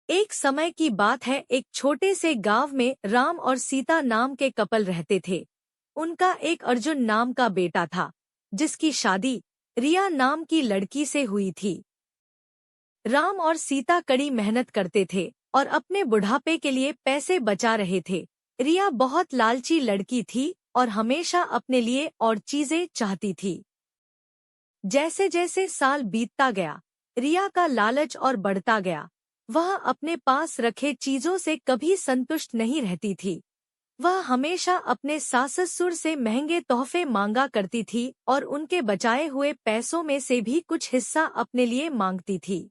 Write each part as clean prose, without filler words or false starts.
एक समय की बात है, एक छोटे से गांव में राम और सीता नाम के कपल रहते थे। उनका एक अर्जुन नाम का बेटा था, जिसकी शादी रिया नाम की लड़की से हुई थी। राम और सीता कड़ी मेहनत करते थे और अपने बुढ़ापे के लिए पैसे बचा रहे थे। रिया बहुत लालची लड़की थी और हमेशा अपने लिए और चीजें चाहती थी। जैसे जैसे साल बीतता गया, रिया का लालच और बढ़ता गया। वह अपने पास रखे चीजों से कभी संतुष्ट नहीं रहती थी। वह हमेशा अपने सास-ससुर से महंगे तोहफे मांगा करती थी और उनके बचाए हुए पैसों में से भी कुछ हिस्सा अपने लिए मांगती थी।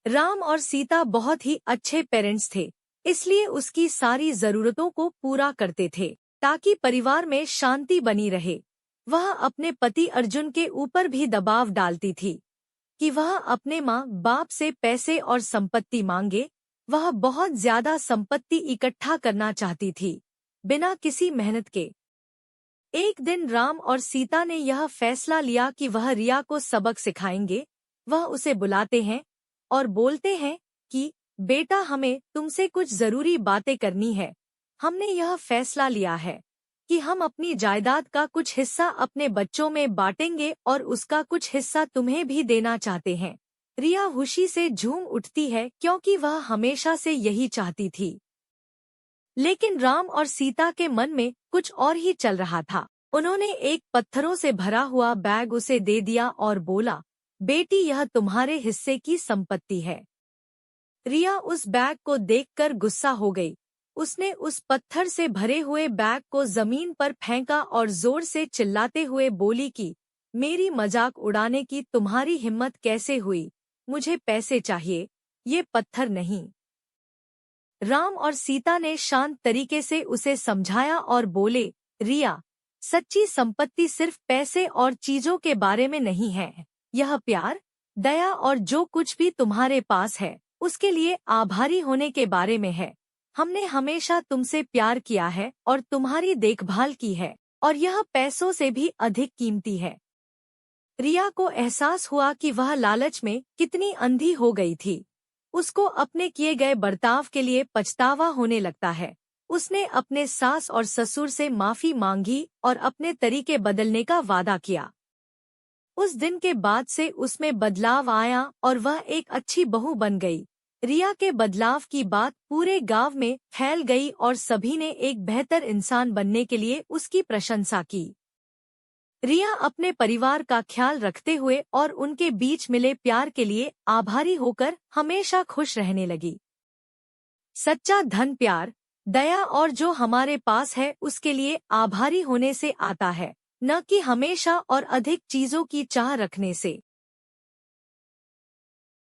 राम और सीता बहुत ही अच्छे पेरेंट्स थे, इसलिए उसकी सारी जरूरतों को पूरा करते थे ताकि परिवार में शांति बनी रहे। वह अपने पति अर्जुन के ऊपर भी दबाव डालती थी कि वह अपने माँ बाप से पैसे और संपत्ति मांगे। वह बहुत ज्यादा संपत्ति इकट्ठा करना चाहती थी, बिना किसी मेहनत के। एक दिन राम और सीता ने यह फैसला लिया कि वह रिया को सबक सिखाएंगे। वह उसे बुलाते हैं और बोलते हैं कि बेटा, हमें तुमसे कुछ जरूरी बातें करनी है। हमने यह फैसला लिया है कि हम अपनी जायदाद का कुछ हिस्सा अपने बच्चों में बांटेंगे और उसका कुछ हिस्सा तुम्हें भी देना चाहते हैं। रिया खुशी से झूम उठती है क्योंकि वह हमेशा से यही चाहती थी। लेकिन राम और सीता के मन में कुछ और ही चल रहा था। उन्होंने एक पत्थरों से भरा हुआ बैग उसे दे दिया और बोला, बेटी, यह तुम्हारे हिस्से की संपत्ति है। रिया उस बैग को देखकर गुस्सा हो गई। उसने उस पत्थर से भरे हुए बैग को जमीन पर फेंका और जोर से चिल्लाते हुए बोली कि मेरी मजाक उड़ाने की तुम्हारी हिम्मत कैसे हुई? मुझे पैसे चाहिए, ये पत्थर नहीं। राम और सीता ने शांत तरीके से उसे समझाया और बोले, रिया, सच्ची संपत्ति सिर्फ पैसे और चीजों के बारे में नहीं है। यह प्यार, दया और जो कुछ भी तुम्हारे पास है उसके लिए आभारी होने के बारे में है। हमने हमेशा तुमसे प्यार किया है और तुम्हारी देखभाल की है, और यह पैसों से भी अधिक कीमती है। रिया को एहसास हुआ कि वह लालच में कितनी अंधी हो गई थी। उसको अपने किए गए बर्ताव के लिए पछतावा होने लगता है। उसने अपने सास और ससुर से माफी मांगी और अपने तरीके बदलने का वादा किया। उस दिन के बाद से उसमें बदलाव आया और वह एक अच्छी बहू बन गई। रिया के बदलाव की बात पूरे गांव में फैल गई और सभी ने एक बेहतर इंसान बनने के लिए उसकी प्रशंसा की। रिया अपने परिवार का ख्याल रखते हुए और उनके बीच मिले प्यार के लिए आभारी होकर हमेशा खुश रहने लगी। सच्चा धन प्यार, दया और जो हमारे पास है उसके लिए आभारी होने से आता है, न कि हमेशा और अधिक चीजों की चाह रखने से।